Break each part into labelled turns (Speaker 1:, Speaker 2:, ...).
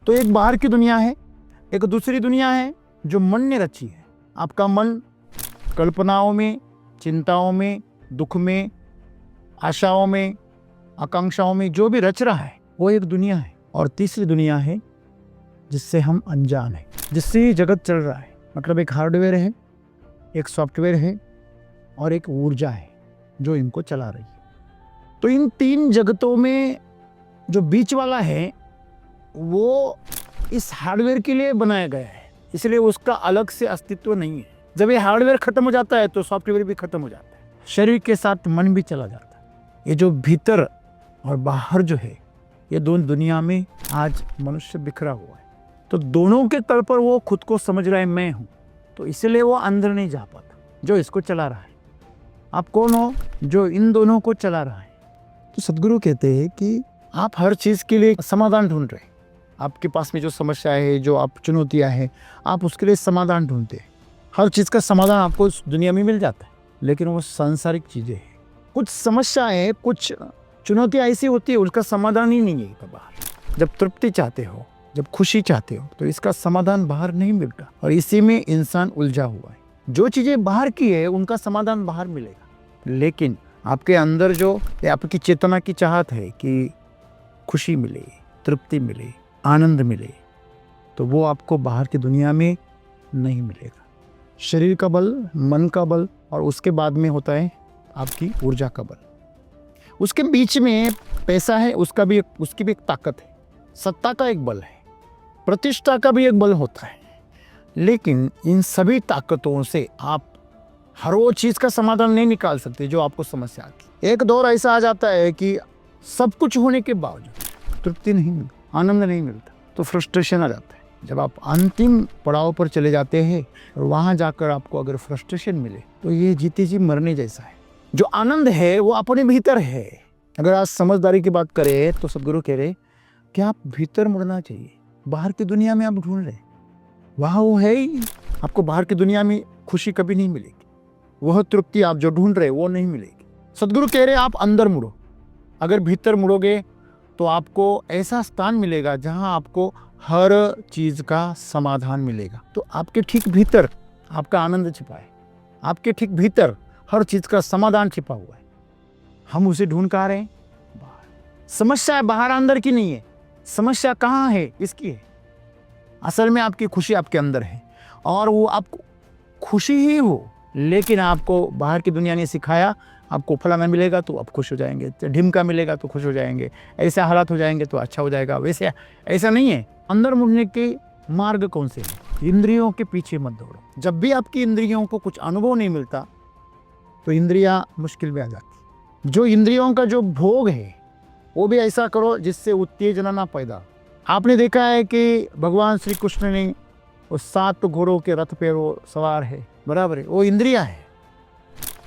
Speaker 1: तो एक बाहर की दुनिया है, एक दूसरी दुनिया है जो मन ने रची है। आपका मन कल्पनाओं में, चिंताओं में, दुख में, आशाओं में, आकांक्षाओं में जो भी रच रहा है वो एक दुनिया है। और तीसरी दुनिया है जिससे हम अनजान हैं, जिससे ये जगत चल रहा है। मतलब एक हार्डवेयर है, एक सॉफ्टवेयर है और एक ऊर्जा है जो इनको चला रही है। तो इन तीन जगतों में जो बीच वाला है वो इस हार्डवेयर के लिए बनाया गया है, इसलिए उसका अलग से अस्तित्व नहीं है। जब ये हार्डवेयर खत्म हो जाता है तो सॉफ्टवेयर भी खत्म हो जाता है, शरीर के साथ मन भी चला जाता है। ये जो भीतर और बाहर जो है, ये दोनों दुनिया में आज मनुष्य बिखरा हुआ है। तो दोनों के तल पर वो खुद को समझ रहा है मैं हूं, तो इसलिए वो अंदर नहीं जा पाता जो इसको चला रहा है। आप कौन हो जो इन दोनों को चला रहा है? तो सदगुरु कहते हैं कि आप हर चीज के लिए समाधान ढूंढ रहे हैं। आपके पास में जो समस्या है, जो आप चुनौतियां हैं, आप उसके लिए समाधान ढूंढते हैं। हर चीज का समाधान आपको इस दुनिया में मिल जाता है, लेकिन वो सांसारिक चीजें हैं। कुछ समस्याएं, कुछ चुनौतियां ऐसी होती है उसका समाधान ही नहीं है बाहर। जब तृप्ति चाहते हो, जब खुशी चाहते हो, तो इसका समाधान बाहर नहीं मिलता और इसी में इंसान उलझा हुआ है। जो चीजें बाहर की है उनका समाधान बाहर मिलेगा, लेकिन आपके अंदर जो आपकी चेतना की चाहत है कि खुशी मिले, तृप्ति मिले, आनंद मिले, तो वो आपको बाहर की दुनिया में नहीं मिलेगा। शरीर का बल, मन का बल और उसके बाद में होता है आपकी ऊर्जा का बल। उसके बीच में पैसा है, उसकी भी एक ताकत है। सत्ता का एक बल है, प्रतिष्ठा का भी एक बल होता है। लेकिन इन सभी ताकतों से आप हर वो चीज का समाधान नहीं निकाल सकते जो आपको समस्या आती। एक दौर ऐसा आ जाता है कि सब कुछ होने के बावजूद तृप्ति नहीं मिलती, आनंद नहीं मिलता, तो फ्रस्ट्रेशन आ जाता है। जब आप अंतिम पड़ाव पर चले जाते हैं और वहां जाकर आपको अगर फ्रस्ट्रेशन मिले तो ये जीते जी मरने जैसा है। जो आनंद है वो अपने भीतर है। अगर आज समझदारी की बात करें तो सदगुरु कह रहे कि आप भीतर मुड़ना चाहिए। बाहर की दुनिया में आप ढूंढ रहे, वहां वो है ही। आपको बाहर की दुनिया में खुशी कभी नहीं मिलेगी, वह तृप्ति आप जो ढूंढ रहे वो नहीं मिलेगी। सदगुरु कह रहे आप अंदर मुड़ो। अगर भीतर मुड़ोगे तो आपको ऐसा स्थान मिलेगा जहां आपको हर चीज का समाधान मिलेगा। तो आपके ठीक भीतर आपका आनंद छिपा है, आपके ठीक भीतर हर चीज का समाधान छिपा हुआ है। हम उसे ढूंढ कर आ रहे हैं बाहर। समस्या बाहर अंदर की नहीं है, समस्या कहाँ है इसकी है। असल में आपकी खुशी आपके अंदर है और वो आपको खुशी ही हो, लेकिन आपको बाहर की दुनिया ने सिखाया आपको फलाना मिलेगा तो आप खुश हो जाएंगे, ढिमका मिलेगा तो खुश हो जाएंगे, ऐसे हालात हो जाएंगे तो अच्छा हो जाएगा। वैसे ऐसा नहीं है। अंदर मुड़ने के मार्ग कौन से हैं? इंद्रियों के पीछे मत दौड़ो। जब भी आपकी इंद्रियों को कुछ अनुभव नहीं मिलता तो इंद्रियां मुश्किल में आ जाती। जो इंद्रियों का जो भोग है वो भी ऐसा करो जिससे उत्तेजना ना पैदा। आपने देखा है कि भगवान श्री कृष्ण ने वो 7 घोड़ों के रथ पे वो सवार है, बराबर है, वो इंद्रिया है।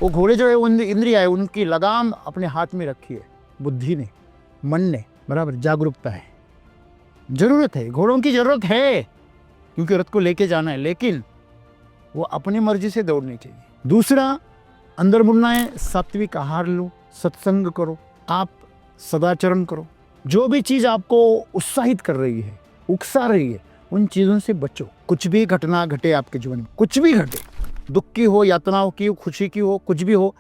Speaker 1: वो घोड़े जो है वो इंद्रिया है, उनकी लगाम अपने हाथ में रखी है बुद्धि ने, मन ने, बराबर, जागरूकता है। जरूरत है, घोड़ों की जरूरत है क्योंकि रथ को लेके जाना है, लेकिन वो अपनी मर्जी से दौड़नी चाहिए। दूसरा, अंदर मुड़ना है, सात्विक आहार लो, सत्संग करो, आप सदाचरण करो। जो भी चीज आपको उत्साहित कर रही है, उकसा रही है, उन चीजों से बचो। कुछ भी घटना घटे आपके जीवन में, कुछ भी घटे, दुख की हो, यातनाओं की हो, खुशी की हो, कुछ भी हो,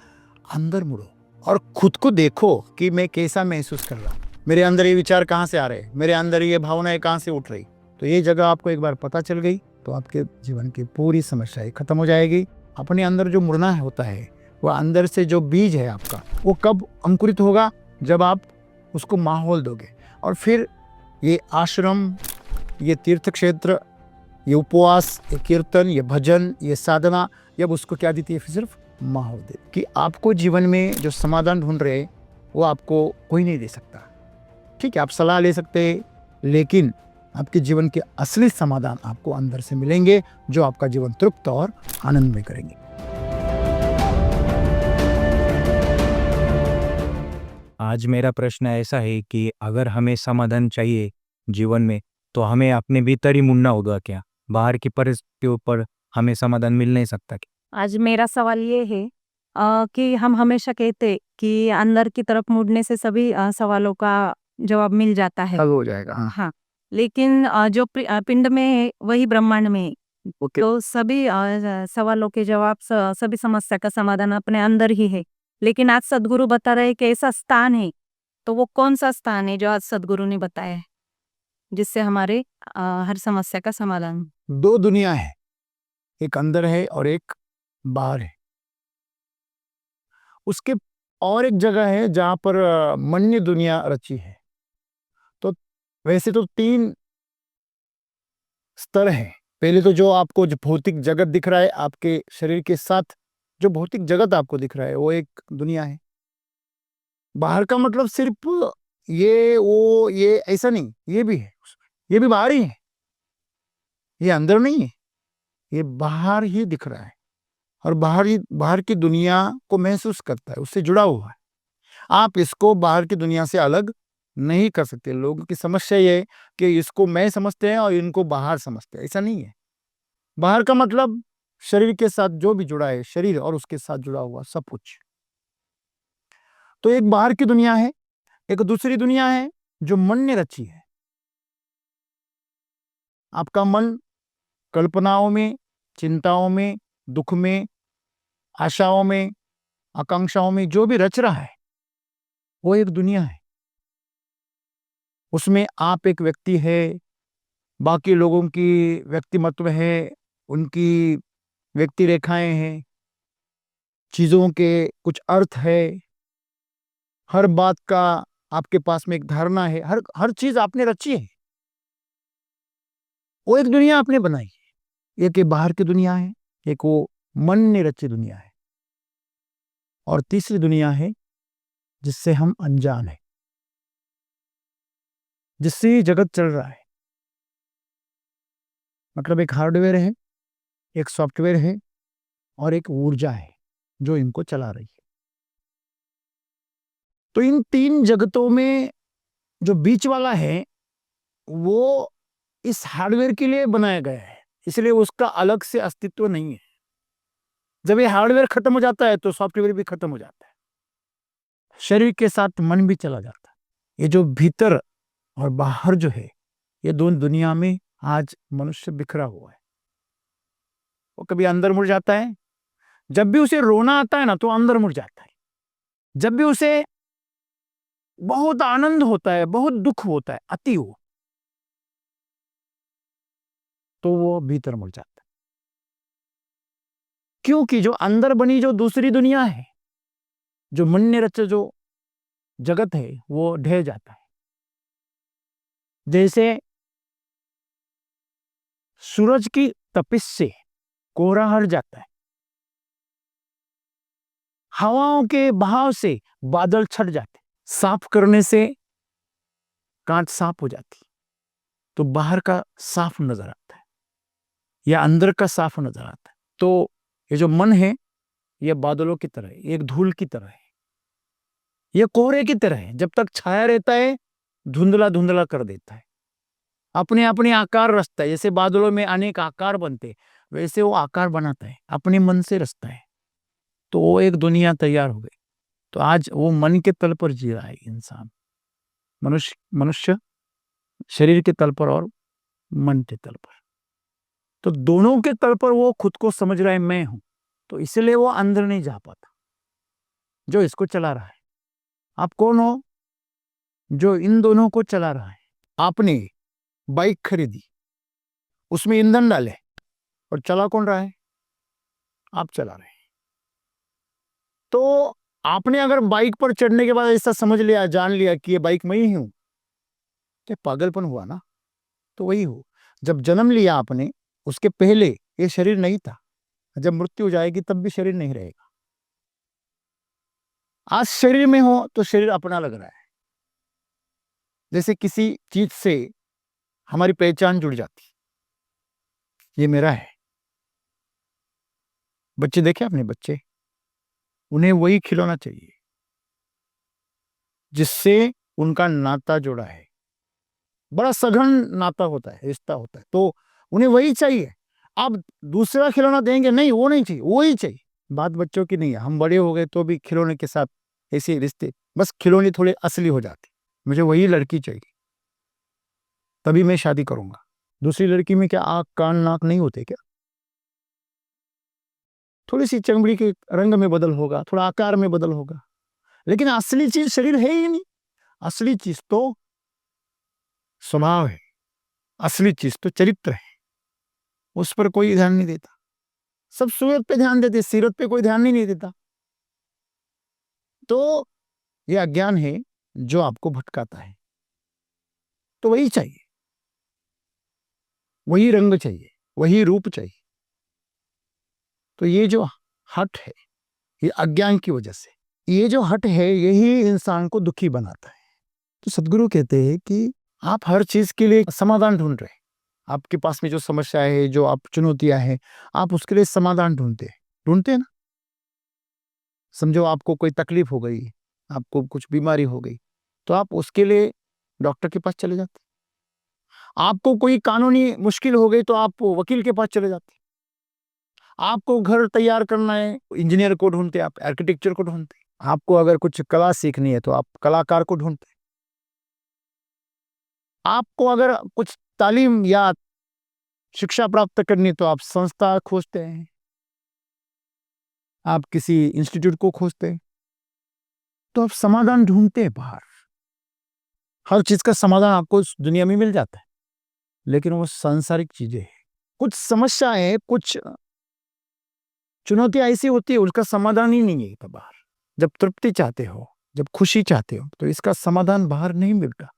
Speaker 1: अंदर मुड़ो और खुद को देखो कि मैं कैसा महसूस कर रहा हूं, मेरे अंदर ये विचार कहाँ से आ रहे हैं, मेरे अंदर ये भावनाएं कहाँ से उठ रही। तो ये जगह आपको एक बार पता चल गई तो आपके जीवन की पूरी समस्याएं खत्म हो जाएगी। अपने अंदर जो मुड़ना होता है, वह अंदर से जो बीज है आपका, वो कब अंकुरित होगा? जब आप उसको माहौल दोगे। और फिर ये आश्रम, ये तीर्थ क्षेत्र, ये उपवास, ये कीर्तन, ये भजन, ये साधना, जब उसको क्या देती है? सिर्फ माहौल दे कि आपको जीवन में जो समाधान ढूंढ रहे वो आपको कोई नहीं दे सकता। ठीक है, आप सलाह ले सकते हैं, लेकिन आपके जीवन के असली समाधान आपको अंदर से मिलेंगे जो आपका जीवन तृप्त और आनंदमय करेंगे।
Speaker 2: आज मेरा प्रश्न ऐसा है कि अगर हमें समाधान चाहिए जीवन में तो हमें अपने भीतर ही मुड़ना होगा क्या? बाहर की परिस्थितियों पर हमें समाधान मिल नहीं सकता क्या?
Speaker 3: आज मेरा सवाल ये है कि हम हमेशा कहते कि अंदर की तरफ मुड़ने से सभी सवालों का जवाब मिल जाता है।
Speaker 1: हल हो जाएगा। हाँ,
Speaker 3: हाँ, लेकिन जो पिंड में है वही ब्रह्मांड में है।
Speaker 1: ओके।
Speaker 3: तो सभी सवालों के जवाब सभी समस्या का समाधान अपने अंदर ही है। लेकिन आज सदगुरु बता रहे हैं कि ऐसा स्थान है, तो वो कौन सा स्थान है जो आज सदगुरु ने बताया है, जिससे हमारे हर समस्या का समाधान हो?
Speaker 1: दो दुनिया है, एक अंदर है और एक बाहर है। उसके और एक जगह है जहां पर मन्य दुनिया रची है। तो वैसे तो तीन स्तर है। पहले तो जो आपको जो भौतिक जगत दिख रहा है, आपके शरीर के साथ जो भौतिक जगत आपको दिख रहा है, वो एक दुनिया है। बाहर का मतलब सिर्फ ये वो ये ऐसा नहीं, ये भी है, ये भी बाहर ही है, ये अंदर नहीं है, ये बाहर ही दिख रहा है। और बाहर की दुनिया को महसूस करता है, उससे जुड़ा हुआ है। आप इसको बाहर की दुनिया से अलग नहीं कर सकते। लोगों की समस्या ये है कि इसको मैं समझते हैं और इनको बाहर समझते हैं। ऐसा नहीं है। बाहर का मतलब शरीर के साथ जो भी जुड़ा है, शरीर और उसके साथ जुड़ा हुआ सब कुछ। तो एक बाहर की दुनिया है, एक दूसरी दुनिया है जो मन ने रची है। आपका मन कल्पनाओं में, चिंताओं में, दुख में, आशाओं में, आकांक्षाओं में जो भी रच रहा है, वो एक दुनिया है। उसमें आप एक व्यक्ति है, बाकी लोगों की व्यक्तिमत्व है, उनकी व्यक्ति रेखाएं हैं, चीजों के कुछ अर्थ है, हर बात का आपके पास में एक धारणा है, हर हर चीज आपने रची है। वो एक दुनिया आपने बनाई है। एक ये बाहर की दुनिया है, एक वो मन ने रची दुनिया है, और तीसरी दुनिया है जिससे हम अनजान है, जिससे ये जगत चल रहा है। मतलब एक हार्डवेयर है, एक सॉफ्टवेयर है, और एक ऊर्जा है जो इनको चला रही है। तो इन तीन जगतों में जो बीच वाला है, वो इस हार्डवेयर के लिए बनाया गया है, इसलिए उसका अलग से अस्तित्व नहीं है। जब ये हार्डवेयर खत्म हो जाता है तो सॉफ्टवेयर भी खत्म हो जाता है, शरीर के साथ मन भी चला जाता है। ये जो भीतर और बाहर जो है, ये दोनों दुनिया में आज मनुष्य बिखरा हुआ है। वो कभी अंदर मुड़ जाता है, जब भी उसे रोना आता है ना तो अंदर मुड़ जाता है। जब भी उसे बहुत आनंद होता है, बहुत दुख होता है, अति हो, तो वो भीतर मुड़ जाता है। क्योंकि जो अंदर बनी जो दूसरी दुनिया है, जो मन ने रचा जो जगत है, वो ढह जाता है। जैसे सूरज की तपिश से कोहरा हट जाता है, हवाओं के बहाव से बादल छट जाते, साफ करने से कांच साफ हो जाती, तो बाहर का साफ नजर आता है या अंदर का साफ नजर आता है। तो ये जो मन है, ये बादलों की तरह है, एक धूल की तरह है, ये कोहरे की तरह है। जब तक छाया रहता है, धुंधला धुंधला कर देता है, अपने अपने आकार रचता है। जैसे बादलों में अनेक आकार बनते, वैसे वो आकार बनाता है, अपने मन से रचता है, तो वो एक दुनिया तैयार हो गई। तो आज वो मन के तल पर जी रहा है इंसान, मनुष्य शरीर के तल पर और मन के तल पर। तो दोनों के तल पर वो खुद को समझ रहा है मैं हूं, तो इसलिए वो अंदर नहीं जा पाता जो इसको चला रहा है। आप कौन हो जो इन दोनों को चला रहा है? आपने बाइक खरीदी, उसमें ईंधन डाले, और चला कौन रहा है? आप चला रहे हैं। तो आपने अगर बाइक पर चढ़ने के बाद ऐसा समझ लिया, जान लिया कि ये बाइक मैं ही हूं, तो पागलपन हुआ ना। तो वही हो, जब जन्म लिया आपने, उसके पहले ये शरीर नहीं था। जब मृत्यु हो जाएगी तब भी शरीर नहीं रहेगा। आज शरीर में हो तो शरीर अपना लग रहा है। जैसे किसी चीज से हमारी पहचान जुड़ जाती, ये मेरा है। बच्चे देखे आपने, बच्चे, उन्हें वही खिलौना चाहिए जिससे उनका नाता जुड़ा है। बड़ा सघन नाता होता है, रिश्ता होता है, तो उन्हें वही चाहिए। आप दूसरा खिलौना देंगे, नहीं, वो नहीं चाहिए, वो ही चाहिए। बात बच्चों की नहीं है, हम बड़े हो गए तो भी खिलौने के साथ ऐसे रिश्ते, बस खिलौने थोड़े असली हो जाते, मुझे वही लड़की चाहिए, तभी मैं शादी करूंगा। दूसरी लड़की में क्या आँख कान नाक नहीं होते क्या? थोड़ी सी चमड़ी के रंग में बदल होगा, थोड़ा आकार में बदल होगा, लेकिन असली चीज शरीर है ही नहीं। असली चीज तो स्वभाव है, असली चीज तो चरित्र है। उस पर कोई ध्यान नहीं देता। सब सूरत पे ध्यान देते, सीरत पे कोई ध्यान ही नहीं देता। तो यह अज्ञान है जो आपको भटकाता है। तो वही चाहिए, वही रंग चाहिए, वही रूप चाहिए। तो ये जो हट है, ये अज्ञान की वजह से, ये जो हट है यही इंसान को दुखी बनाता है। तो सदगुरु कहते हैं कि आप हर चीज के लिए समाधान ढूंढ रहे हैं। आपके पास में जो समस्या है, जो आप चुनौतियां हैं, आप उसके लिए समाधान ढूंढते हैं ना। समझो आपको कोई तकलीफ हो गई, आपको कुछ बीमारी हो गई, तो आप उसके लिए डॉक्टर के पास चले जाते। आपको कोई कानूनी मुश्किल हो गई तो आप वकील के पास चले जाते। आपको घर तैयार करना है, इंजीनियर को ढूंढते, आप आर्किटेक्चर को ढूंढते। आपको अगर कुछ कला सीखनी है तो आप कलाकार को ढूंढते। आपको अगर कुछ तालीम या शिक्षा प्राप्त करनी है तो आप संस्था खोजते हैं, आप किसी इंस्टीट्यूट को खोजते हैं। तो आप समाधान ढूंढते हैं बाहर। हर चीज का समाधान आपको इस दुनिया में मिल जाता है, लेकिन वो सांसारिक चीजें हैं। कुछ समस्याएं, कुछ चुनौतियां ऐसी होती है, उसका समाधान ही नहीं है बाहर। जब तृप्ति चाहते हो, जब खुशी चाहते हो, तो इसका समाधान बाहर नहीं मिलता,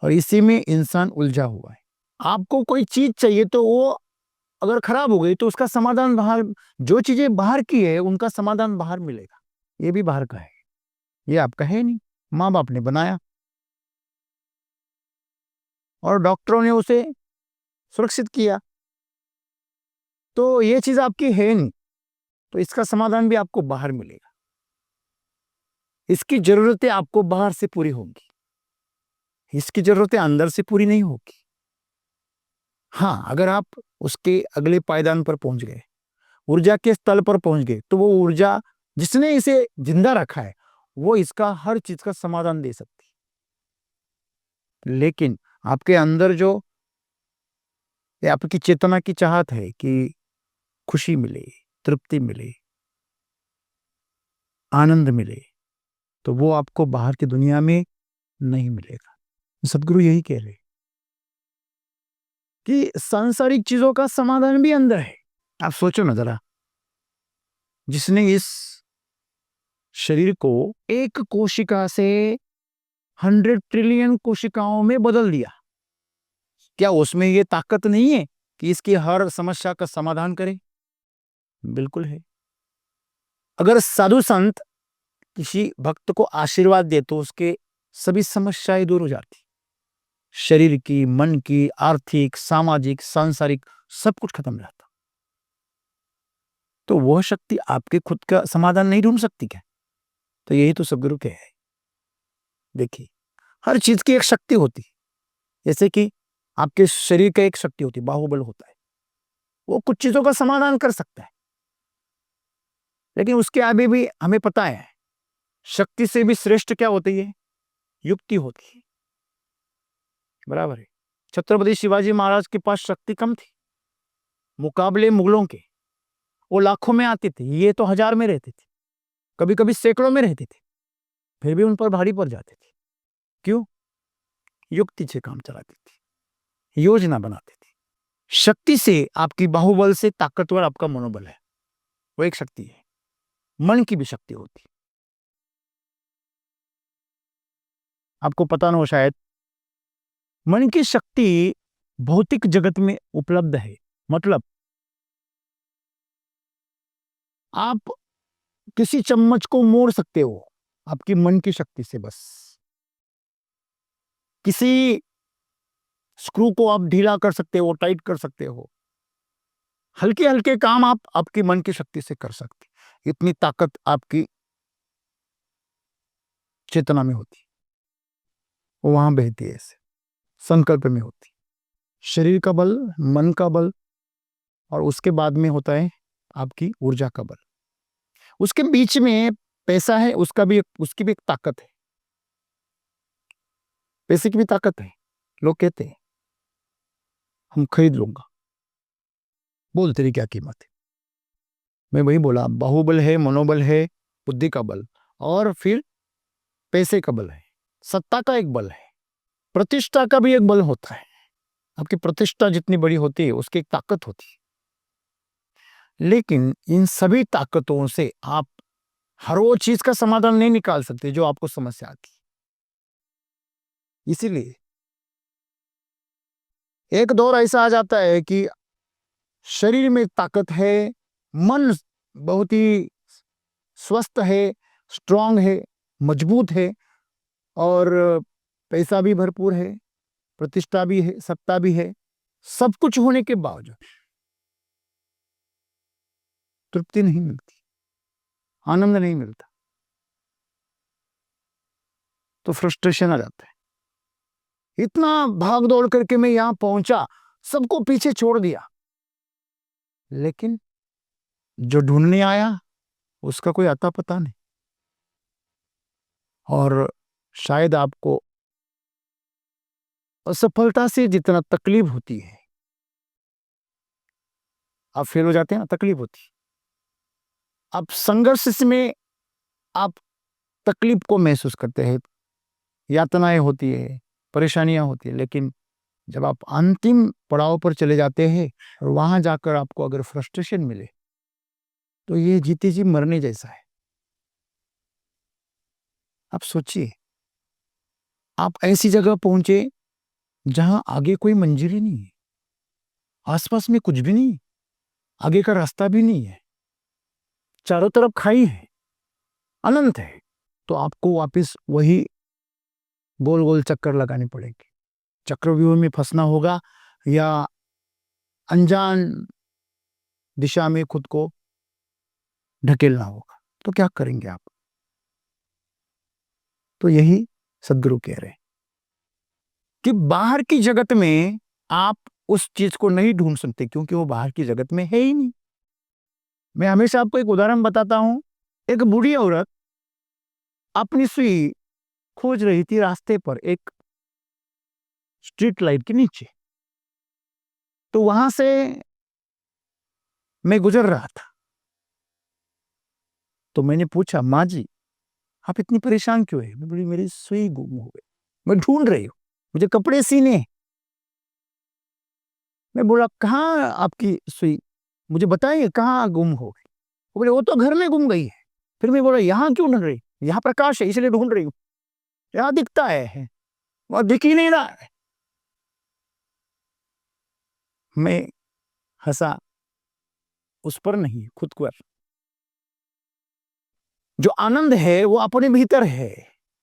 Speaker 1: और इसी में इंसान उलझा हुआ है। आपको कोई चीज चाहिए तो वो अगर खराब हो गई तो उसका समाधान बाहर, जो चीजें बाहर की है उनका समाधान बाहर मिलेगा। ये भी बाहर का है, ये आपका है नहीं। माँ बाप ने बनाया और डॉक्टरों ने उसे सुरक्षित किया, तो ये चीज आपकी है नहीं, तो इसका समाधान भी आपको बाहर मिलेगा। इसकी जरूरतें आपको बाहर से पूरी होंगी, इसकी जरूरतें अंदर से पूरी नहीं होगी। हाँ, अगर आप उसके अगले पायदान पर पहुंच गए, ऊर्जा के स्थल पर पहुंच गए, तो वो ऊर्जा जिसने इसे जिंदा रखा है वो इसका हर चीज का समाधान दे सकती है। लेकिन आपके अंदर जो आपकी चेतना की चाहत है कि खुशी मिले, तृप्ति मिले, आनंद मिले, तो वो आपको बाहर की दुनिया में नहीं मिलेगा। सदगुरु यही कह रहे कि सांसारिक चीजों का समाधान भी अंदर है। आप सोचो ना जरा, जिसने इस शरीर को एक कोशिका से 100 ट्रिलियन कोशिकाओं में बदल दिया, क्या उसमें ये ताकत नहीं है कि इसकी हर समस्या का समाधान करे? बिल्कुल है। अगर साधु संत किसी भक्त को आशीर्वाद दे तो उसके सभी समस्याएं दूर हो जाती। शरीर की, मन की, आर्थिक, सामाजिक, सांसारिक, सब कुछ खत्म रहता। तो वह शक्ति आपके खुद का समाधान नहीं ढूंढ सकती क्या? तो यही तो सदगुरु के है। देखिए, हर चीज की एक शक्ति होती है। जैसे कि आपके शरीर का एक शक्ति होती है, बाहुबल होता है, वो कुछ चीजों का समाधान कर सकता है। लेकिन उसके आगे भी हमें पता है, शक्ति से भी श्रेष्ठ क्या होती है? युक्ति होती है। बराबर है। छत्रपति शिवाजी महाराज के पास शक्ति कम थी मुकाबले मुगलों के। वो लाखों में आते थे, ये तो 1000 में रहते थे, कभी कभी सैकड़ों में रहते थे, फिर भी उन पर भारी पड़ जाते थे। क्यों? युक्ति से काम चलाते थे, योजना बनाते थे। शक्ति से, आपकी बाहुबल से ताकतवर आपका मनोबल है, वो एक शक्ति है। मन की भी शक्ति होती है। आपको पता ना हो शायद, मन की शक्ति भौतिक जगत में उपलब्ध है। मतलब आप किसी चम्मच को मोड़ सकते हो आपकी मन की शक्ति से, बस किसी स्क्रू को आप ढीला कर सकते हो, टाइट कर सकते हो। हल्के हल्के काम आप आपकी मन की शक्ति से कर सकते। इतनी ताकत आपकी चेतना में होती, वो वहां बहती है, ऐसे संकल्प में होती। शरीर का बल, मन का बल, और उसके बाद में होता है आपकी ऊर्जा का बल। उसके बीच में पैसा है, उसकी भी एक ताकत है। पैसे की भी ताकत है, लोग कहते हैं। हम खरीद लूंगा। बोल तेरी क्या कीमत है। मैं वही बोला, बाहुबल है, मनोबल है, बुद्धि का बल, और फिर पैसे का बल है, सत्ता का एक बल है, प्रतिष्ठा का भी एक बल होता है। आपकी प्रतिष्ठा जितनी बड़ी होती है उसकी एक ताकत होती है। लेकिन इन सभी ताकतों से आप हर वो चीज का समाधान नहीं निकाल सकते जो आपको समस्या आती है। इसीलिए एक दौर ऐसा आ जाता है कि शरीर में ताकत है, मन बहुत ही स्वस्थ है, स्ट्रांग है, मजबूत है, और पैसा भी भरपूर है, प्रतिष्ठा भी है, सत्ता भी है। सब कुछ होने के बावजूद तृप्ति नहीं मिलती, आनंद नहीं मिलता, तो फ्रस्ट्रेशन आ जाता है। इतना भाग दौड़ करके मैं यहां पहुंचा, सबको पीछे छोड़ दिया, लेकिन जो ढूंढने आया उसका कोई आता पता नहीं। और शायद आपको असफलता से जितना तकलीफ होती है, आप फेल हो जाते हैं ना, तकलीफ होती है। आप संघर्ष में आप तकलीफ को महसूस करते हैं, यातनाएं होती है, परेशानियां होती है, लेकिन जब आप अंतिम पड़ाव पर चले जाते हैं और वहां जाकर आपको अगर फ्रस्ट्रेशन मिले, तो ये जीते जी मरने जैसा है। आप सोचिए, आप ऐसी जगह पहुंचे जहां आगे कोई मंजिल ही नहीं है, आसपास में कुछ भी नहीं, आगे का रास्ता भी नहीं है, चारों तरफ खाई है, अनंत है, तो आपको वापस वही गोल गोल चक्कर लगाने पड़ेंगे। चक्रव्यूह में फंसना होगा या अनजान दिशा में खुद को ढकेलना होगा। तो क्या करेंगे आप? तो यही सदगुरु कह रहे हैं कि बाहर की जगत में आप उस चीज को नहीं ढूंढ सकते, क्योंकि वो बाहर की जगत में है ही नहीं। मैं हमेशा आपको एक उदाहरण बताता हूं। एक बूढ़ी औरत अपनी सुई खोज रही थी रास्ते पर, एक स्ट्रीट लाइट के नीचे। तो वहां से मैं गुजर रहा था, तो मैंने पूछा, माँ जी आप इतनी परेशान क्यों है? मैं बोली, मेरी सुई गुम हो गई, मैं ढूंढ रही हूँ, मुझे कपड़े सीने हैं। मैं बोला, कहाँ आपकी सुई, मुझे बताइए कहाँ गुम हो गई? वो बोले, वो तो घर में गुम गई है। फिर मैं बोला, यहाँ क्यों ढूंढ रही? यहाँ प्रकाश है इसलिए ढूंढ रही हूँ, यहाँ दिखता है, वहां दिख ही नहीं रहा है। मैं हंसा, उस पर नहीं, खुद पर। जो आनंद है वो अपने भीतर है।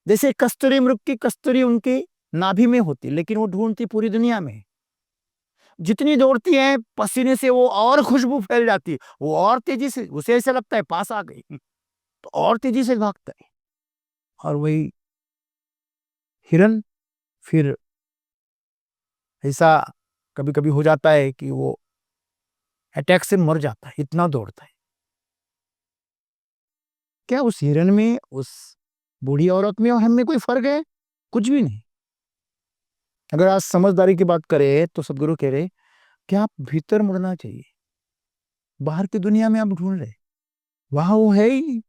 Speaker 1: जैसे कस्तूरी मृग की कस्तूरी उनकी नाभि में होती, लेकिन वो ढूंढती पूरी दुनिया में। जितनी दौड़ती है पसीने से वो और खुशबू फैल जाती है, वो और तेजी से, उसे ऐसा लगता है पास आ गई, तो और तेजी से भागता है। और वही हिरन फिर ऐसा कभी कभी हो जाता है कि वो अटैक से मर जाता है, इतना दौड़ता है। क्या उस हिरन में, उस बूढ़ी औरत में और हम में कोई फर्क है? कुछ भी नहीं। अगर आज समझदारी की बात करें तो सदगुरु कह रहे कि आप भीतर मुड़ना चाहिए। बाहर की दुनिया में आप ढूंढ रहे, वहां वो है ही नहीं,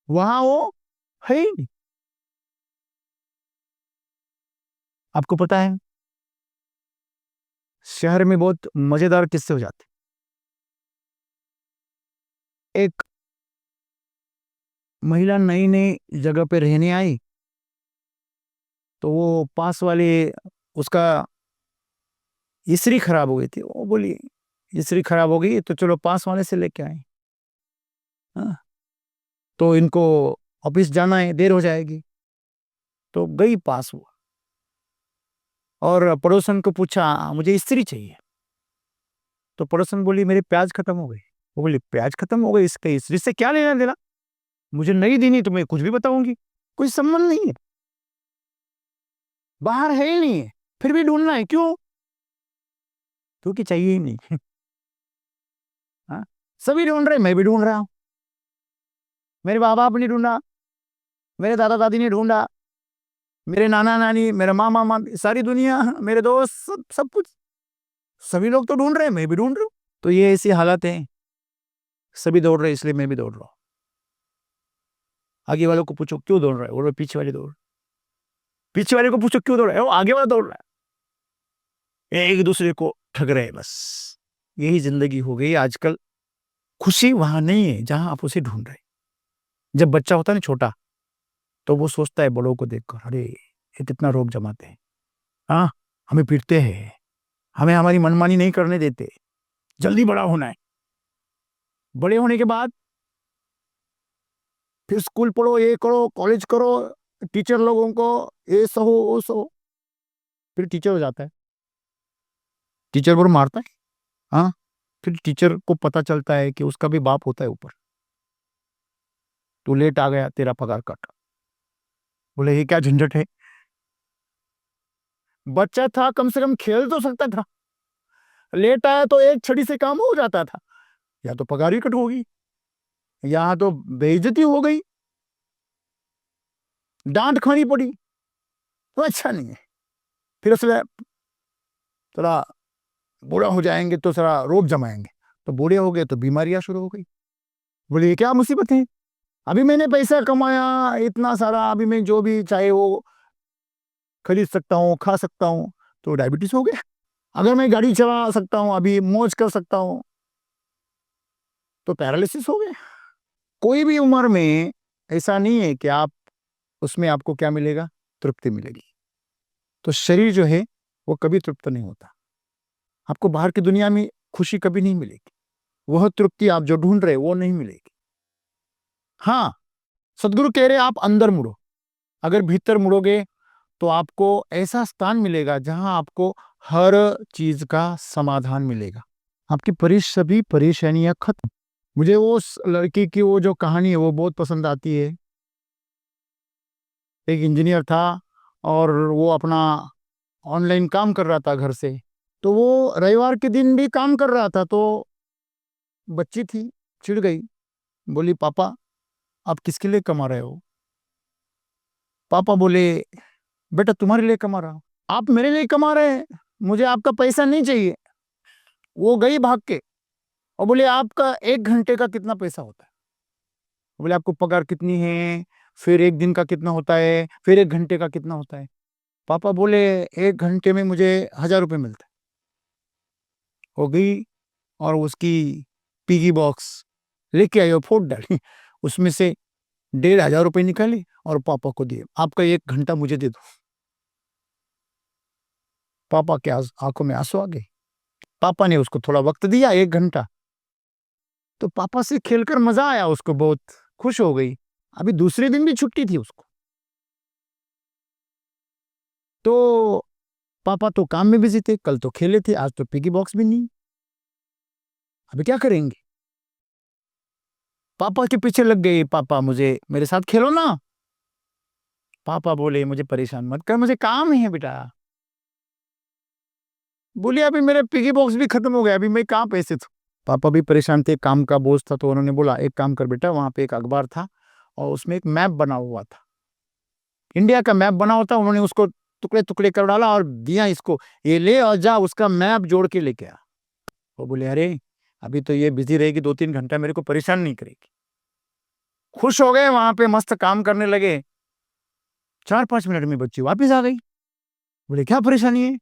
Speaker 1: वहां वो है ही नहीं। आपको पता है, शहर में बहुत मजेदार किस्से हो जाते। एक महिला नई नई जगह पे रहने आई, तो वो पास वाले, उसका इस्त्री खराब हो गई थी। वो बोली, इस्त्री खराब हो गई तो चलो पास वाले से लेके आए। हाँ, तो इनको ऑफिस जाना है, देर हो जाएगी, तो गई, पास हुआ और पड़ोसन को पूछा, मुझे इस्त्री चाहिए। तो पड़ोसन बोली, मेरे प्याज खत्म हो गए। वो बोली, प्याज खत्म हो गए, इसके इस्त्री से क्या लेना देना? मुझे नहीं देनी तो मैं कुछ भी बताऊंगी, कोई संबंध नहीं है, बाहर है ही नहीं है, फिर भी ढूंढना है, क्यों? क्योंकि चाहिए ही नहीं। हाँ, सभी ढूंढ रहे, मैं भी ढूंढ रहा हूं। मेरे माँ बाप ने ढूंढा, मेरे दादा दादी ने ढूंढा, मेरे नाना नानी, मेरे मामा मामी, सारी दुनिया, मेरे दोस्त, सब सब कुछ, सभी लोग तो ढूंढ रहे हैं, मैं भी ढूंढ रहा हूँ। तो ये ऐसी हालत है, सभी दौड़ रहे हैं, इसलिए मैं भी दौड़ रहा हूँ। आगे वालों को पूछो क्यों दौड़ रहा है, वो पीछे वाले दौड़, पीछे वाले को पूछो क्यों दौड़ रहा है, वो आगे वाला दौड़ रहा है, एक दूसरे को ठग रहे हैं बस। यही जिंदगी हो गई आजकल। खुशी वहां नहीं है जहां आप उसे ढूंढ रहे। जब बच्चा होता है ना छोटा, तो वो सोचता है बड़ों को देखकर, अरे ये कितना रोब जमाते हैं, हाँ हमें पीटते हैं, हमें हमारी मनमानी नहीं करने देते, जल्दी बड़ा होना है। बड़े होने के बाद फिर स्कूल पढ़ो, ये करो, कॉलेज करो, टीचर लोगों को ये सहो वो सहो, फिर टीचर हो जाता है, टीचर को मारता है, हाँ। फिर टीचर को पता चलता है कि उसका भी बाप होता है ऊपर, तू लेट आ गया, तेरा पगार कट। बोले ये क्या झंझट है, बच्चा था कम से कम खेल तो सकता था, लेट आया तो एक छड़ी से काम हो जाता था, या तो पगार ही कट होगी, यहाँ तो बेइज्जती हो गई, डांट खानी पड़ी, तो अच्छा नहीं है। फिर उसमें थोड़ा बूढ़ा हो जाएंगे तो थोड़ा रोब जमाएंगे, तो बूढ़े हो गए तो बीमारियां शुरू हो गई। बोले ये क्या मुसीबत है, अभी मैंने पैसा कमाया इतना सारा, अभी मैं जो भी चाहे वो खरीद सकता हूँ, खा सकता हूँ, तो डायबिटीज हो गया। अगर मैं गाड़ी चला सकता हूँ, अभी मौज कर सकता हूँ, तो पैरालिसिस हो गया। कोई भी उम्र में ऐसा नहीं है कि आप उसमें आपको क्या मिलेगा, तृप्ति मिलेगी। तो शरीर जो है वो कभी तृप्त नहीं होता, आपको बाहर की दुनिया में खुशी कभी नहीं मिलेगी, वह तृप्ति आप जो ढूंढ रहे वो नहीं मिलेगी। हाँ, सदगुरु कह रहे आप अंदर मुड़ो, अगर भीतर मुड़ोगे तो आपको ऐसा स्थान मिलेगा जहां आपको हर चीज का समाधान मिलेगा, आपकी सभी परेशानियां खत्म। मुझे वो लड़की की वो जो कहानी है वो बहुत पसंद आती है। एक इंजीनियर था और वो अपना ऑनलाइन काम कर रहा था घर से, तो वो रविवार के दिन भी काम कर रहा था। तो बच्ची थी, चिढ़ गई, बोली पापा आप किसके लिए कमा रहे हो। पापा बोले बेटा तुम्हारे लिए कमा रहा हूं। आप मेरे लिए कमा रहे हैं, मुझे आपका पैसा नहीं चाहिए। वो गई भाग के और बोले आपका 1 घंटे का कितना पैसा होता है। बोले आपको पगार कितनी है, फिर 1 दिन का कितना होता है, फिर 1 घंटे का कितना होता है। पापा बोले 1 घंटे में मुझे 1,000 रुपये मिलता है। हो गई और उसकी पिगी बॉक्स लेके आई और फोड़ डाली, उसमें से 1,500 रुपये निकाले और पापा को दिए, आपका 1 घंटा मुझे दे दो। पापा के आंखों में आंसू आ गए। पापा ने उसको थोड़ा वक्त दिया, 1 घंटा, तो पापा से खेलकर मजा आया, उसको बहुत खुश हो गई। अभी दूसरे दिन भी छुट्टी थी उसको, तो पापा तो काम में बिजी थे, कल तो खेले थे, आज तो पिगी बॉक्स भी नहीं, अभी क्या करेंगे। पापा के पीछे लग गई, पापा मुझे मेरे साथ खेलो ना। पापा बोले मुझे परेशान मत कर, मुझे काम है बेटा। बोले अभी मेरे पिगी बॉक्स भी खत्म हो गया, अभी मैं कहाँ पैसे दूं। पापा भी परेशान थे, काम का बोझ था, तो उन्होंने बोला एक काम कर बेटा, वहां पे एक अखबार था और उसमें एक मैप बना हुआ था, इंडिया का मैप बना हुआ था। उन्होंने उसको टुकड़े टुकड़े कर डाला और दिया इसको, ये ले और जा उसका मैप जोड़ के लेके आ। वो बोले अरे अभी तो ये बिजी रहेगी 2-3 घंटा, मेरे को परेशान नहीं करेगी। खुश हो गए, वहां पे मस्त काम करने लगे। 4-5 मिनट में बच्ची वापिस आ गई। बोले क्या परेशानी है।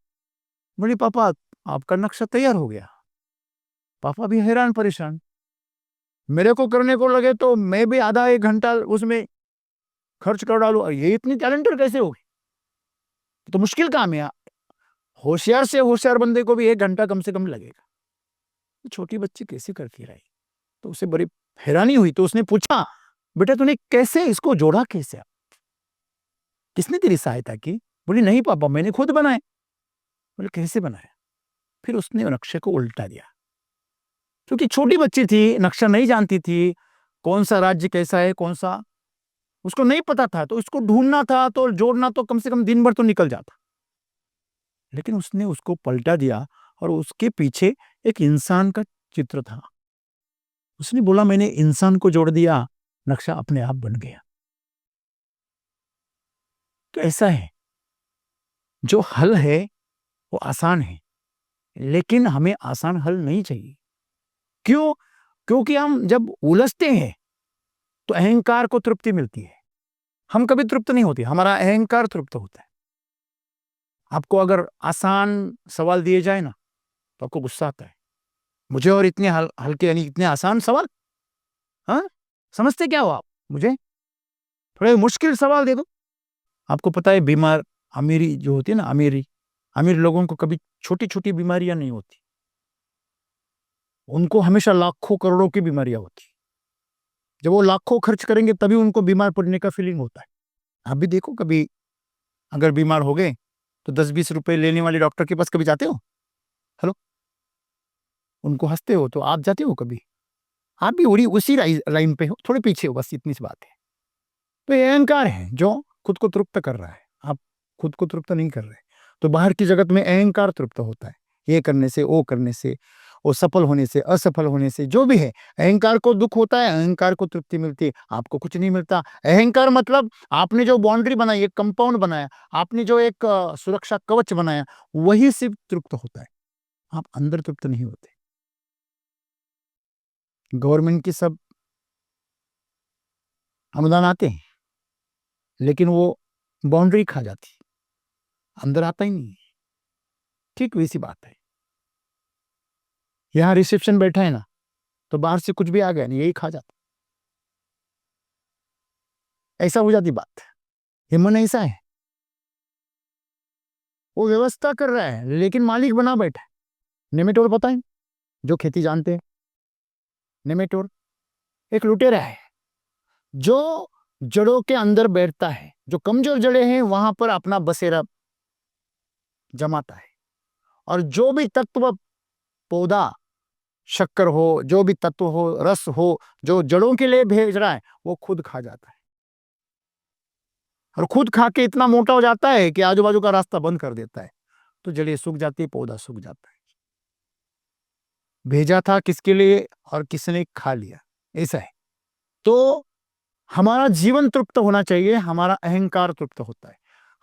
Speaker 1: बोले पापा आपका नक्शा तैयार हो गया। पापा भी हैरान परेशान, मेरे को करने को लगे तो मैं भी आधा 1 घंटा उसमें खर्च कर डालू, ये इतनी टैलेंटेड कैसे हो गई। तो मुश्किल काम है, होशियार से होशियार बंदे को भी 1 घंटा कम से कम लगेगा, तो छोटी बच्ची कैसे करती रही। तो उसे बड़ी हैरानी हुई, तो उसने पूछा बेटा तूने कैसे इसको जोड़ा, कैसे, किसने तेरी सहायता की। बोली नहीं पापा मैंने खुद बनाए। बोले कैसे बनाया। फिर उसने नक्शे को उल्टा दिया, क्योंकि छोटी बच्ची थी, नक्शा नहीं जानती थी, कौन सा राज्य कैसा है कौन सा उसको नहीं पता था, तो इसको ढूंढना था तो जोड़ना तो कम से कम दिन भर तो निकल जाता। लेकिन उसने उसको पलटा दिया और उसके पीछे एक इंसान का चित्र था। उसने बोला मैंने इंसान को जोड़ दिया, नक्शा अपने आप बन गया। तो ऐसा है, जो हल है वो आसान है, लेकिन हमें आसान हल नहीं चाहिए। क्यों? क्योंकि हम जब उलझते हैं तो अहंकार को तृप्ति मिलती है, हम कभी तृप्त नहीं होते, हमारा अहंकार तृप्त होता है। आपको अगर आसान सवाल दिए जाए ना तो आपको गुस्सा आता है, मुझे और इतने हल्के यानी इतने आसान सवाल, हाँ समझते क्या हो आप मुझे? थोड़े मुश्किल सवाल दे दो। आपको पता है बीमार अमीरी जो होती है ना, अमीर लोगों को कभी छोटी छोटी बीमारियां नहीं होती, उनको हमेशा लाखों करोड़ों की बीमारियां होती। जब वो लाखों खर्च करेंगे तभी उनको बीमार पड़ने का फीलिंग होता है। आप भी देखो, कभी अगर बीमार हो गए तो 10-20 रुपए लेने वाले डॉक्टर के पास कभी जाते हो? हेलो, उनको हंसते हो तो आप जाते हो कभी? आप भी उसी लाइन पे हो, थोड़े पीछे हो, बस इतनी सी बात है। तो ये अहंकार है जो खुद को तृप्त कर रहा है, आप खुद को तृप्त नहीं कर रहे। तो बाहर की जगत में अहंकार तृप्त होता है, ये करने से, वो करने से, वो सफल होने से, असफल होने से, जो भी है अहंकार को दुख होता है, अहंकार को तृप्ति मिलती है, आपको कुछ नहीं मिलता। अहंकार मतलब आपने जो बाउंड्री बनाई, एक कंपाउंड बनाया, आपने जो एक सुरक्षा कवच बनाया, वही सिर्फ तृप्त होता है, आप अंदर तृप्त नहीं होते। गवर्नमेंट की सब अनुदान आते हैं, लेकिन वो बाउंड्री खा जाती, अंदर आता ही नहीं। ठीक वैसी बात है, यहाँ रिसेप्शन बैठा है ना, तो बाहर से कुछ भी आ गया नहीं, यही खा जाता, ऐसा हो जाती बात। ये मन ऐसा है, वो व्यवस्था कर रहा है लेकिन मालिक बना बैठा है। नेमेटोर पता है, जो खेती जानते हैं, नेमेटोर एक लुटेरा है जो जड़ों के अंदर बैठता है, जो कमजोर जड़ें हैं वहां पर अपना बसेरा जमाता है, और जो भी तत्व, पौधा, शक्कर हो, जो भी तत्व हो, रस हो, जो जड़ों के लिए भेज रहा है, वो खुद खा जाता है, और खुद खा के इतना मोटा हो जाता है कि आजू बाजू का रास्ता बंद कर देता है, तो जड़ें सूख जाती है, पौधा सूख जाता है। भेजा था किसके लिए और किसने खा लिया, ऐसा है। तो हमारा जीवन तृप्त होना चाहिए, हमारा अहंकार तृप्त होता है,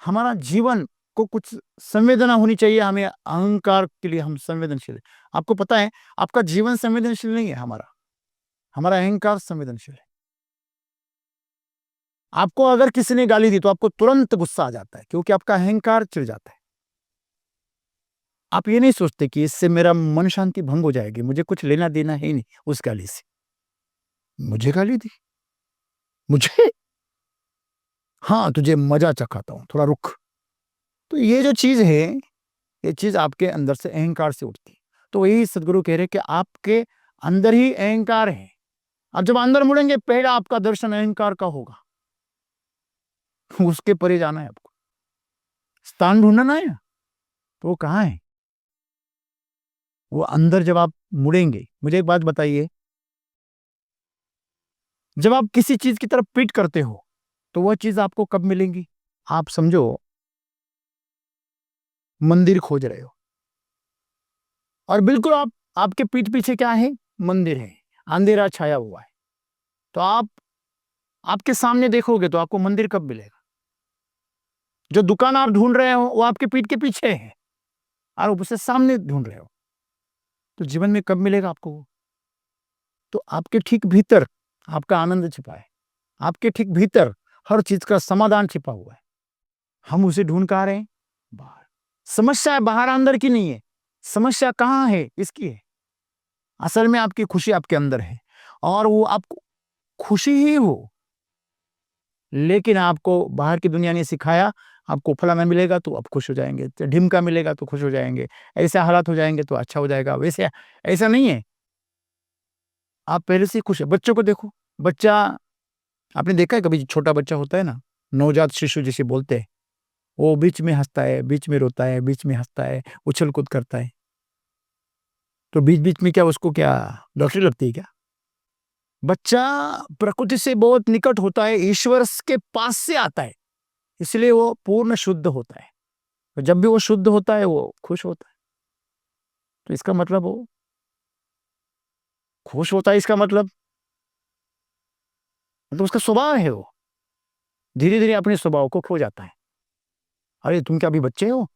Speaker 1: हमारा जीवन को कुछ संवेदना होनी चाहिए, हमें अहंकार के लिए हम संवेदनशील है। आपको पता है आपका जीवन संवेदनशील नहीं है, हमारा हमारा अहंकार संवेदनशील है। आपको अगर किसी ने गाली दी तो आपको तुरंत गुस्सा आ जाता है, क्योंकि आपका अहंकार चिढ़ जाता है। आप ये नहीं सोचते कि इससे मेरा मन शांति भंग हो जाएगी, मुझे कुछ लेना देना है ही नहीं उस गाली से। मुझे गाली दी, मुझे, हाँ तुझे मजा चखाता हूं, थोड़ा रुक। तो ये जो चीज है, ये चीज आपके अंदर से अहंकार से उठती है। तो यही सदगुरु कह रहे कि आपके अंदर ही अहंकार है। अब जब अंदर मुड़ेंगे पहला आपका दर्शन अहंकार का होगा, उसके परे जाना है, आपको स्थान ढूंढना है। तो वो कहाँ है? वो अंदर जब आप मुड़ेंगे। मुझे एक बात बताइए, जब आप किसी चीज की तरफ पीठ करते हो तो वह चीज आपको कब मिलेंगी? आप समझो मंदिर खोज रहे हो, और बिल्कुल आपके पीठ पीछे क्या है? मंदिर है, अंधेरा छाया हुआ है। तो आपके सामने देखोगे तो आपको मंदिर कब मिलेगा? जो दुकान आप ढूंढ रहे हो वो आपके पीठ के पीछे है, और आप उसे सामने ढूंढ रहे हो, तो जीवन में कब मिलेगा आपको वो? तो आपके ठीक भीतर आपका आनंद छिपा है, आपके ठीक भीतर हर चीज का समाधान छिपा हुआ है। हम उसे ढूंढ कर आ रहे हैं बाहर। समस्या बाहर अंदर की नहीं है, समस्या कहाँ है? इसकी है। असल में आपकी खुशी आपके अंदर है, और वो आपको खुशी ही हो, लेकिन आपको बाहर की दुनिया ने सिखाया आपको फलाना मिलेगा तो आप खुश हो जाएंगे, तो ढिमका मिलेगा तो खुश हो जाएंगे, ऐसे हालात हो जाएंगे तो अच्छा हो जाएगा। वैसे ऐसा नहीं है, आप पहले से ही खुश है। बच्चों को देखो, बच्चा, आपने देखा है कभी? छोटा बच्चा होता है ना, नवजात शिशु जिसे बोलते हैं, वो बीच में हंसता है, बीच में रोता है, बीच में हंसता है, उछल कूद करता है। तो बीच बीच में क्या उसको क्या डॉक्टरी लगती है क्या? बच्चा प्रकृति से बहुत निकट होता है, ईश्वर के पास से आता है, इसलिए वो पूर्ण शुद्ध होता है। तो जब भी वो शुद्ध होता है वो खुश होता है। तो इसका मतलब वो खुश होता है, इसका मतलब उसका स्वभाव है, वो धीरे धीरे अपने स्वभाव को खो जाता है। अरे तुम क्या अभी बच्चे हो,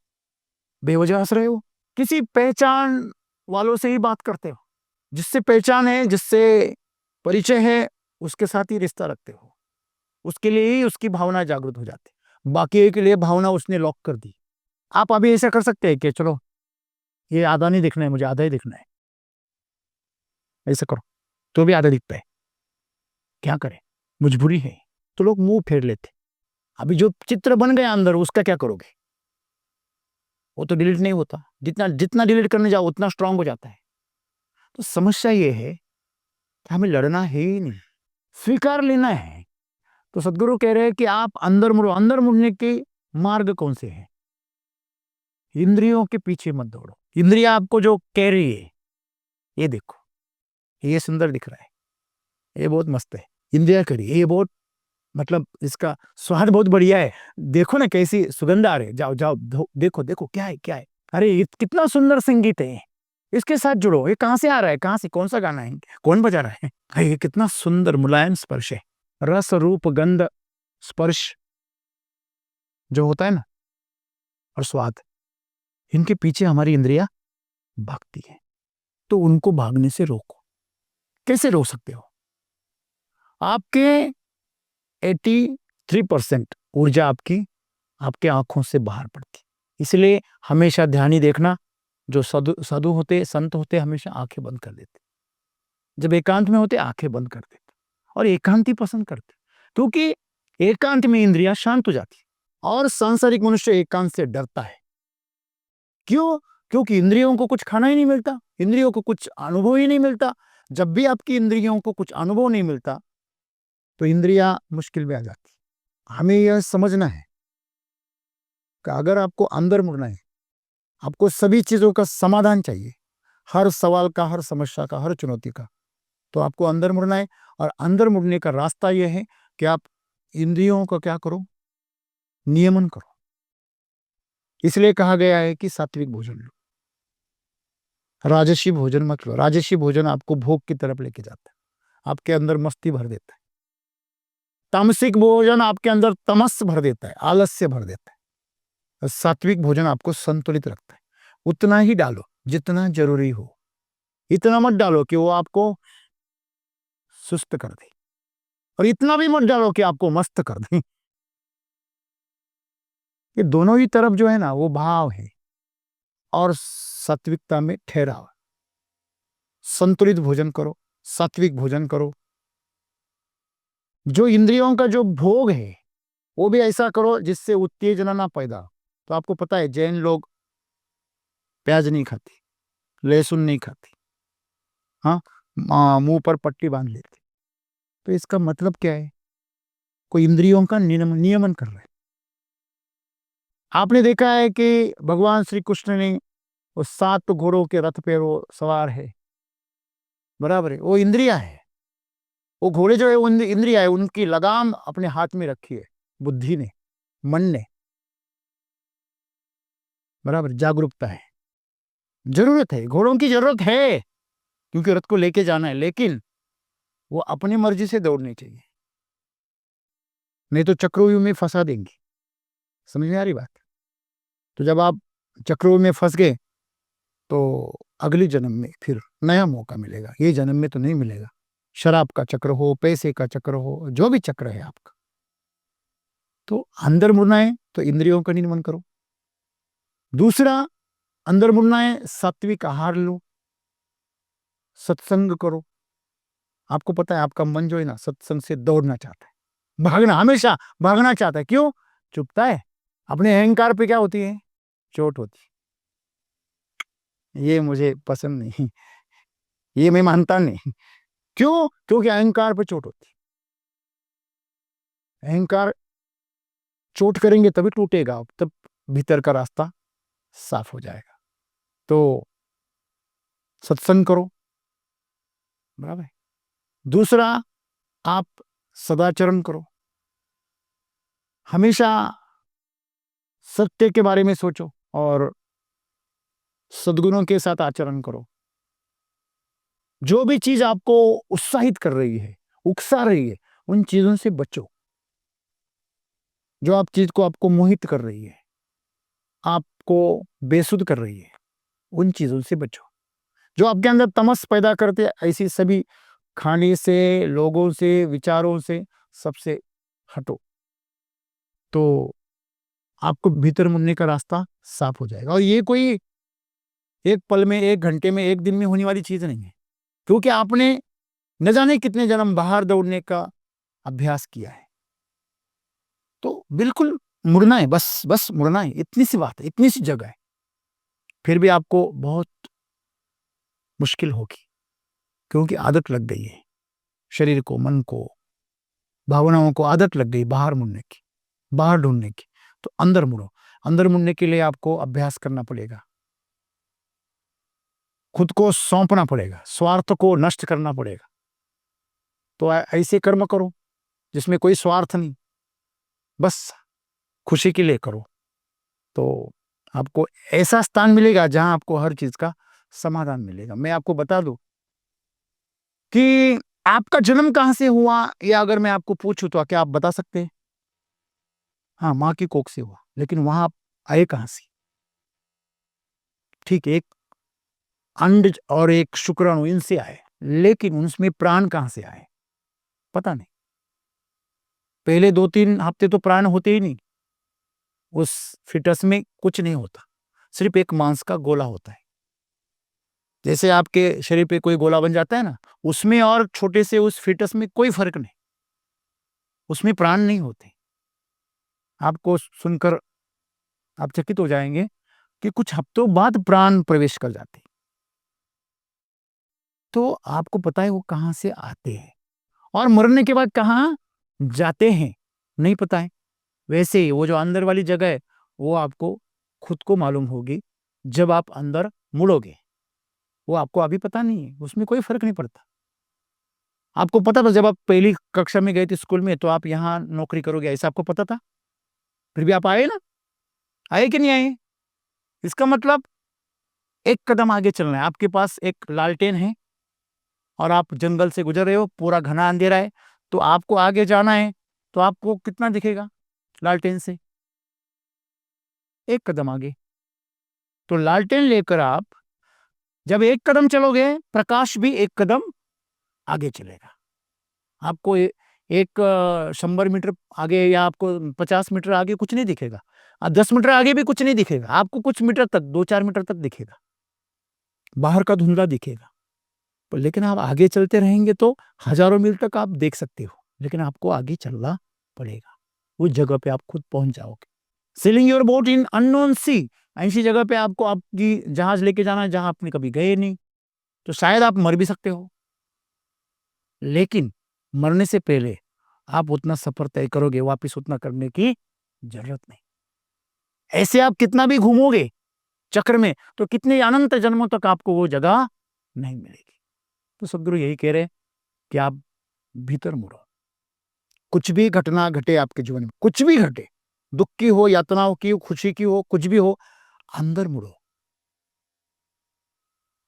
Speaker 1: बेवजह हंस रहे हो? किसी पहचान वालों से ही बात करते हो, जिससे पहचान है, जिससे परिचय है, उसके साथ ही रिश्ता रखते हो, उसके लिए ही उसकी भावना जागृत हो जाती। बाकी के लिए भावना उसने लॉक कर दी। आप अभी ऐसा कर सकते हैं कि चलो ये आधा नहीं दिखना है, मुझे आधा ही दिखना है, ऐसा करो, तो भी आधा दिखता है, क्या करें, मजबूरी है। तो लोग मुंह फेर लेते। अभी जो चित्र बन गया अंदर, उसका क्या करोगे? वो तो डिलीट नहीं होता, जितना जितना डिलीट करने जाओ उतना स्ट्रांग हो जाता है। तो समस्या ये है कि हमें लड़ना है ही नहीं, स्वीकार लेना है। तो सदगुरु कह रहे हैं कि आप अंदर मुड़ो। अंदर मुड़ने के मार्ग कौन से हैं? इंद्रियों के पीछे मत दौड़ो। इंद्रिया आपको जो कह रही है, ये देखो, ये सुंदर दिख रहा है, ये बहुत मस्त है, इंद्रिया करिए, ये बहुत मतलब इसका स्वाद बहुत बढ़िया है, देखो ना कैसी सुगंध आ रही है, जाओ जाओ देखो देखो क्या है क्या है, अरे ये कितना सुंदर संगीत है, इसके साथ जुड़ो, ये कहाँ से आ रहा है, कहाँ से, कौन सा गाना है, कौन बजा रहा है, अरे ये कितना सुंदर मुलायम स्पर्श है, रस रूप गंध स्पर्श जो होता है ना, और स्वाद, इनके पीछे हमारी इंद्रिया भागती है। तो उनको भागने से रोको। कैसे रोक सकते हो? आपके 83% ऊर्जा आपके आंखों से बाहर पड़ती। इसलिए हमेशा ध्यान ही देखना। जो साधु होते, संत होते, हमेशा आंखें बंद कर देते, जब एकांत में होते आंखें बंद कर देते, और एकांत ही पसंद करते, क्योंकि एकांत में इंद्रियां शांत हो जाती। और सांसारिक मनुष्य एकांत से डरता है। क्यों? क्योंकि इंद्रियों को कुछ खाना ही नहीं मिलता, इंद्रियों को कुछ अनुभव ही नहीं मिलता। जब भी आपकी इंद्रियों को कुछ अनुभव नहीं मिलता, तो इंद्रियां मुश्किल में आ जाती। हमें यह समझना है कि अगर आपको अंदर मुड़ना है, आपको सभी चीजों का समाधान चाहिए, हर सवाल का, हर समस्या का, हर चुनौती का, तो आपको अंदर मुड़ना है। और अंदर मुड़ने का रास्ता यह है कि आप इंद्रियों का क्या करो, नियमन करो। इसलिए कहा गया है कि सात्विक भोजन लो, राजसी भोजन मत लो। राजसी भोजन आपको भोग की तरफ लेके जाता है, आपके अंदर मस्ती भर देता है। तामसिक भोजन आपके अंदर तमस भर देता है, आलस्य भर देता है। और सात्विक भोजन आपको संतुलित रखता है। उतना ही डालो जितना जरूरी हो, इतना मत डालो कि वो आपको सुस्त कर दे, और इतना भी मत डालो कि आपको मस्त कर दे। ये दोनों ही तरफ जो है ना, वो भाव है। और सात्विकता में ठहराव। संतुलित भोजन करो, सात्विक भोजन करो। जो इंद्रियों का जो भोग है, वो भी ऐसा करो जिससे उत्तेजना ना पैदा। तो आपको पता है जैन लोग प्याज नहीं खाते, लहसुन नहीं खाते, हाँ, मुंह पर पट्टी बांध लेते। तो इसका मतलब क्या है? कोई इंद्रियों का नियमन कर रहा है। आपने देखा है कि भगवान श्री कृष्ण ने वो 7 घोड़ों के रथ पे वो सवार है, बराबर है, वो इंद्रिया है। वो घोड़े जो है वो इंद्रिया है, उनकी लगाम अपने हाथ में रखी है बुद्धि ने, मन ने, बराबर, जागरूकता है। जरूरत है, घोड़ों की जरूरत है, क्योंकि रथ को लेके जाना है, लेकिन वो अपनी मर्जी से दौड़नी चाहिए, नहीं तो चक्रव्यूह में फंसा देंगे। समझ में आ रही बात? तो जब आप चक्रव्यूह में फंस गए, तो अगले जन्म में फिर नया मौका मिलेगा, ये जन्म में तो नहीं मिलेगा। शराब का चक्र हो, पैसे का चक्र हो, जो भी चक्र है आपका, तो अंदर मुड़ना है तो इंद्रियों का नियमन करो। दूसरा, अंदर मुड़ना है, सात्विक आहार लो, सत्संग करो। आपको पता है आपका मन जो है ना, सत्संग से दौड़ना चाहता है, भागना, हमेशा भागना चाहता है। क्यों? चुपता है। अपने अहंकार पे क्या होती है? चोट होती है। ये मुझे पसंद नहीं, ये मैं मानता नहीं। क्यों? क्योंकि अहंकार पे चोट होती है। अहंकार चोट करेंगे तभी टूटेगा, तब भीतर का रास्ता साफ हो जाएगा। तो सत्संग करो, बराबर। दूसरा, आप सदाचरण करो, हमेशा सत्य के बारे में सोचो और सद्गुणों के साथ आचरण करो। जो भी चीज आपको उत्साहित कर रही है, उकसा रही है, उन चीजों से बचो। जो आप चीज को आपको मोहित कर रही है, आपको बेसुध कर रही है, उन चीजों से बचो जो आपके अंदर तमस पैदा करते हैं। ऐसी सभी खाने से, लोगों से, विचारों से सबसे हटो, तो आपको भीतर मुड़ने का रास्ता साफ हो जाएगा। और ये कोई एक पल में, एक घंटे में, एक दिन में होने वाली चीज नहीं है, क्योंकि आपने न जाने कितने जन्म बाहर दौड़ने का अभ्यास किया है। तो बिल्कुल मुड़ना है, बस मुड़ना है, इतनी सी बात है, इतनी सी जगह है। फिर भी आपको बहुत मुश्किल होगी, क्योंकि आदत लग गई है, शरीर को, मन को, भावनाओं को आदत लग गई बाहर मुड़ने की, बाहर ढूंढने की। तो अंदर मुड़ो। अंदर मुड़ने के लिए आपको अभ्यास करना पड़ेगा, खुद को सौंपना पड़ेगा, स्वार्थ को नष्ट करना पड़ेगा। तो ऐसे कर्म करो जिसमें कोई स्वार्थ नहीं, बस खुशी के लिए करो, तो आपको ऐसा स्थान मिलेगा जहां आपको हर चीज का समाधान मिलेगा। मैं आपको बता दूं कि आपका जन्म कहां से हुआ, या अगर मैं आपको पूछूं तो क्या आप बता सकते हैं? हाँ, माँ की कोख से हुआ, लेकिन वहां आप आए कहां से? ठीक, एक अंड और एक शुक्राणु, इनसे आए, लेकिन उनमें प्राण कहां से आए पता नहीं। पहले 2-3 हफ्ते तो प्राण होते ही नहीं, उस फिटस में कुछ नहीं होता, सिर्फ एक मांस का गोला होता है। जैसे आपके शरीर पे कोई गोला बन जाता है ना, उसमें और छोटे से उस फिटस में कोई फर्क नहीं, उसमें प्राण नहीं होते। आपको सुनकर आप चकित हो जाएंगे कि कुछ हफ्तों बाद प्राण प्रवेश कर जाते हैं। तो आपको पता है वो कहां से आते हैं और मरने के बाद कहां जाते हैं नहीं पता है। वैसे ही वो जो अंदर वाली जगह है, वो आपको खुद को मालूम होगी जब आप अंदर मुड़ोगे। वो आपको अभी पता नहीं है, उसमें कोई फर्क नहीं पड़ता। आपको पता था जब आप पहली कक्षा में गए थे स्कूल में, तो आप यहाँ नौकरी करोगे, ऐसा आपको पता था? फिर भी आप आए ना, आए कि नहीं आए? इसका मतलब एक कदम आगे चलना है। आपके पास एक लालटेन है और आप जंगल से गुजर रहे हो, पूरा घना अंधेरा है, तो आपको आगे जाना है। तो आपको कितना दिखेगा लालटेन से? एक कदम आगे। तो लालटेन लेकर आप जब एक कदम चलोगे, प्रकाश भी एक कदम आगे चलेगा। आपको एक 100 मीटर आगे या आपको 50 मीटर आगे कुछ नहीं दिखेगा, 10 मीटर आगे भी कुछ नहीं दिखेगा, आपको कुछ मीटर तक, 2-4 मीटर तक दिखेगा, बाहर का धुंधला दिखेगा। लेकिन आप आगे चलते रहेंगे तो हजारों मील तक आप देख सकते हो, लेकिन आपको आगे चलना पड़ेगा। उस जगह पे आप खुद पहुंच जाओगे। Sailing your boat in unknown sea, ऐसी जगह पे आपको आपकी जहाज लेके जाना है जहां आपने कभी गए नहीं। तो शायद आप मर भी सकते हो, लेकिन मरने से पहले आप उतना सफर तय करोगे, वापिस उतना करने की जरूरत नहीं। ऐसे आप कितना भी घूमोगे चक्र में, तो कितने अनंत जन्मों तक आपको वो जगह नहीं मिलेगी। तो सदगुरु यही कह रहे कि आप भीतर मुड़ो। कुछ भी घटना घटे आपके जीवन में, कुछ भी घटे, दुख की हो, यातनाओं की हो, खुशी की हो, कुछ भी हो, अंदर मुड़ो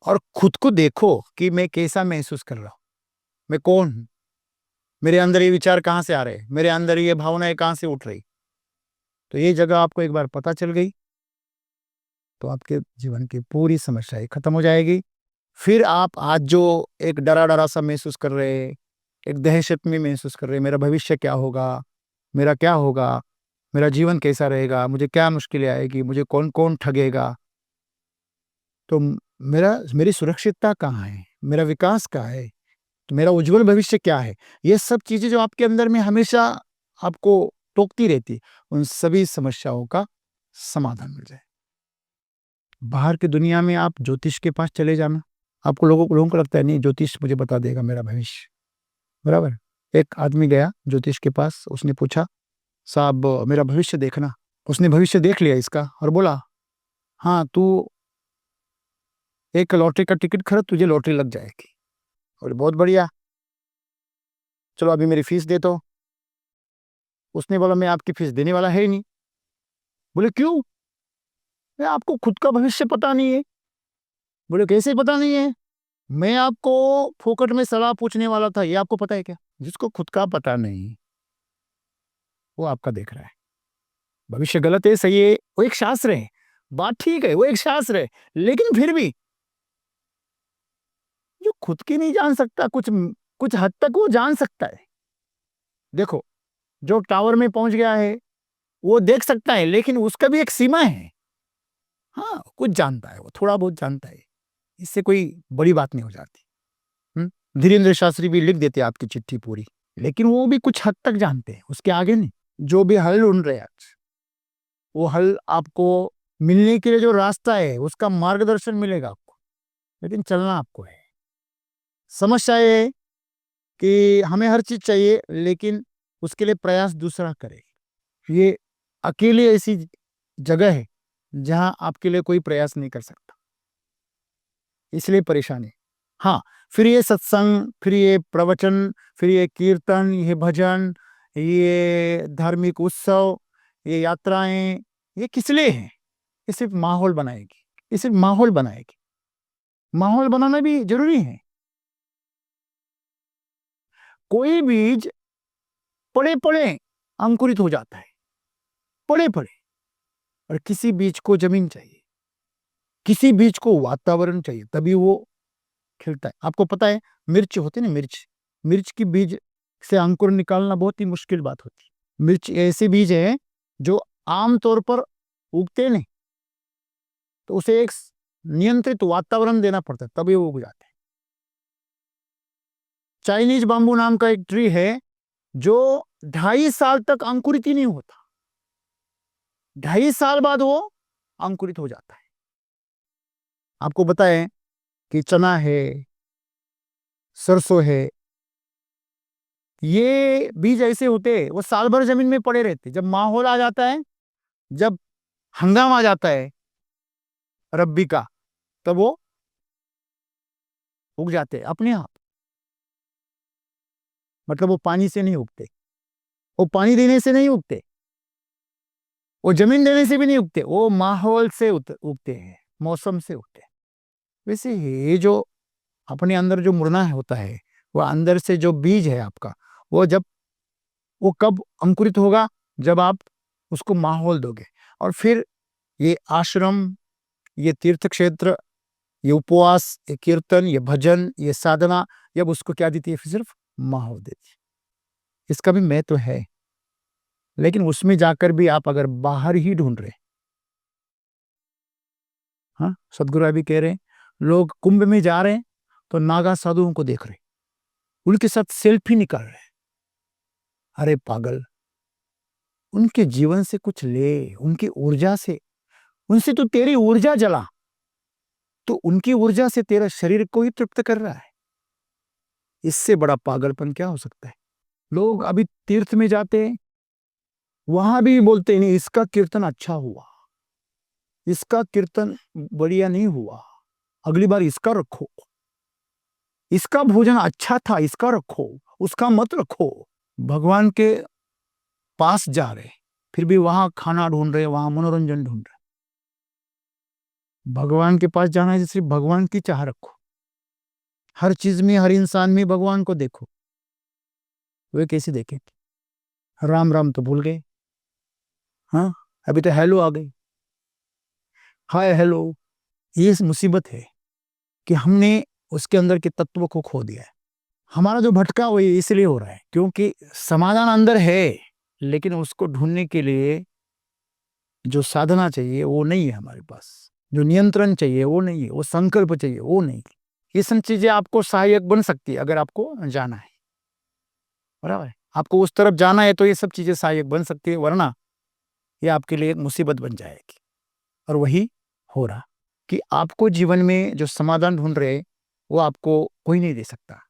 Speaker 1: और खुद को देखो कि मैं कैसा महसूस कर रहा हूं, मैं कौन हूं, मेरे अंदर ये विचार कहां से आ रहे हैं, मेरे अंदर ये भावनाएं कहां से उठ रही। तो ये जगह आपको एक बार पता चल गई तो आपके जीवन की पूरी समस्याएं खत्म हो जाएगी। फिर आप आज जो एक डरा डरा सा महसूस कर रहे हैं, एक दहशत में महसूस कर रहे हैं, मेरा भविष्य क्या होगा, मेरा क्या होगा, मेरा जीवन कैसा रहेगा, मुझे क्या मुश्किलें आएगी, मुझे कौन कौन ठगेगा, तो मेरी सुरक्षितता कहाँ है, मेरा विकास कहाँ है, तो मेरा उज्जवल भविष्य क्या है। ये सब चीजें जो आपके अंदर में हमेशा आपको टोकती रहती, उन सभी समस्याओं का समाधान मिल जाए। बाहर की दुनिया में आप ज्योतिष के पास चले जाना, आपको लोगों को लगता है नहीं ज्योतिष मुझे बता देगा मेरा भविष्य, बराबर। एक आदमी गया ज्योतिष के पास, उसने पूछा साहब मेरा भविष्य देखना। उसने भविष्य देख लिया इसका और बोला हाँ तू एक लॉटरी का टिकट खरीद, तुझे लॉटरी लग जाएगी। और बहुत बढ़िया, चलो अभी मेरी फीस दे दो। उसने बोला मैं आपकी फीस देने वाला है ही नहीं। बोले क्यों? मैं आपको खुद का भविष्य पता नहीं है। बोले कैसे पता नहीं है? मैं आपको फोकट में सलाह पूछने वाला था, ये आपको पता है क्या? जिसको खुद का पता नहीं वो आपका देख रहा है। भविष्य गलत है सही है वो एक शास्त्र है, बात ठीक है, वो एक शास्त्र है, लेकिन फिर भी जो खुद की नहीं जान सकता, कुछ कुछ हद तक वो जान सकता है। देखो, जो टावर में पहुंच गया है वो देख सकता है, लेकिन उसका भी एक सीमा है। हाँ, कुछ जानता है, वो थोड़ा बहुत जानता है, इससे कोई बड़ी बात नहीं हो जाती। धीरेन्द्र शास्त्री भी लिख देते आपकी चिट्ठी पूरी, लेकिन वो भी कुछ हद तक जानते हैं, उसके आगे नहीं। जो भी हल ढूंढ रहे हैं आज, वो हल आपको मिलने के लिए जो रास्ता है उसका मार्गदर्शन मिलेगा आपको, लेकिन चलना आपको है। समस्या ये है कि हमें हर चीज चाहिए, लेकिन उसके लिए प्रयास दूसरा करे। ये अकेले ऐसी जगह है जहां आपके लिए कोई प्रयास नहीं कर सकता, इसलिए परेशानी। हाँ, फिर ये सत्संग, फिर ये प्रवचन, फिर ये कीर्तन, ये भजन, ये धार्मिक उत्सव, ये यात्राएं, ये किस लिए है? ये सिर्फ माहौल बनाएगी, ये सिर्फ माहौल बनाएगी। माहौल बनाना भी जरूरी है। कोई बीज पड़े पड़े अंकुरित हो जाता है, पड़े पड़े। और किसी बीज को जमीन चाहिए, किसी बीज को वातावरण चाहिए, तभी वो खिलता है। आपको पता है, मिर्च होती है ना, मिर्च, मिर्च की बीज से अंकुर निकालना बहुत ही मुश्किल बात होती है। मिर्च ऐसे बीज है जो आमतौर पर उगते नहीं, तो उसे एक नियंत्रित वातावरण देना पड़ता है, तभी वो उग जाते हैं। चाइनीज बाम्बू नाम का एक ट्री है जो 2.5 साल तक अंकुरित ही नहीं होता, 2.5 साल बाद वो अंकुरित हो जाता है। आपको बताएं कि चना है, सरसों है, ये बीज ऐसे होते हैं, वो साल भर जमीन में पड़े रहते। जब माहौल आ जाता है, जब हंगामा आ जाता है रब्बी का, तब वो उग जाते हैं अपने आप। मतलब वो पानी से नहीं उगते, वो पानी देने से नहीं उगते, वो जमीन देने से भी नहीं उगते, वो माहौल से उगते हैं, मौसम से उगते हैं। वैसे ये जो अपने अंदर जो मुड़ना होता है, वो अंदर से जो बीज है आपका, वो कब अंकुरित होगा? जब आप उसको माहौल दोगे। और फिर ये आश्रम, ये तीर्थ क्षेत्र, ये उपवास, ये कीर्तन, ये भजन, ये साधना, जब उसको क्या देती है? सिर्फ माहौल देती है। इसका भी महत्व है, लेकिन उसमें जाकर भी आप अगर बाहर ही ढूंढ रहे, हाँ, सदगुरु अभी कह रहे हैं, लोग कुंभ में जा रहे हैं तो नागा साधुओं को देख रहे, उनके साथ सेल्फी निकाल रहे। अरे पागल, उनके जीवन से कुछ ले, उनकी ऊर्जा से, उनसे तो तेरी ऊर्जा जला, तो उनकी ऊर्जा से तेरा शरीर को ही तृप्त कर रहा है। इससे बड़ा पागलपन क्या हो सकता है? लोग अभी तीर्थ में जाते हैं, वहां भी बोलते नहीं, इसका कीर्तन अच्छा हुआ, इसका कीर्तन बढ़िया नहीं हुआ, अगली बार इसका रखो, इसका भोजन अच्छा था, इसका रखो, उसका मत रखो। भगवान के पास जा रहे, फिर भी वहां खाना ढूंढ रहे, वहां मनोरंजन ढूंढ रहे। भगवान के पास जाना है, सिर्फ भगवान की चाह रखो, हर चीज में, हर इंसान में भगवान को देखो। वे कैसे देखे? राम राम तो भूल गए। हाँ, अभी तो हेलो आ गई, हाय हेलो। ये मुसीबत है कि हमने उसके अंदर के तत्व को खो दिया है। हमारा जो भटका वो इसलिए हो रहा है क्योंकि समाधान अंदर है, लेकिन उसको ढूंढने के लिए जो साधना चाहिए वो नहीं है हमारे पास, जो नियंत्रण चाहिए वो नहीं है, वो संकल्प चाहिए वो नहीं। ये सब चीजें आपको सहायक बन सकती है अगर आपको जाना है, बराबर है। आपको उस तरफ जाना है तो ये सब चीजें सहायक बन सकती है, वरना ये आपके लिए एक मुसीबत बन जाएगी। और वही हो रहा कि आपको जीवन में जो समाधान ढूंढ रहे वो आपको कोई नहीं दे सकता।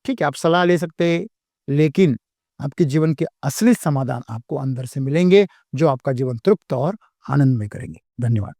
Speaker 1: ठीक है, आप सलाह ले सकते हैं, लेकिन आपके जीवन के असली समाधान आपको अंदर से मिलेंगे, जो आपका जीवन तृप्त और आनंदमय करेंगे। धन्यवाद।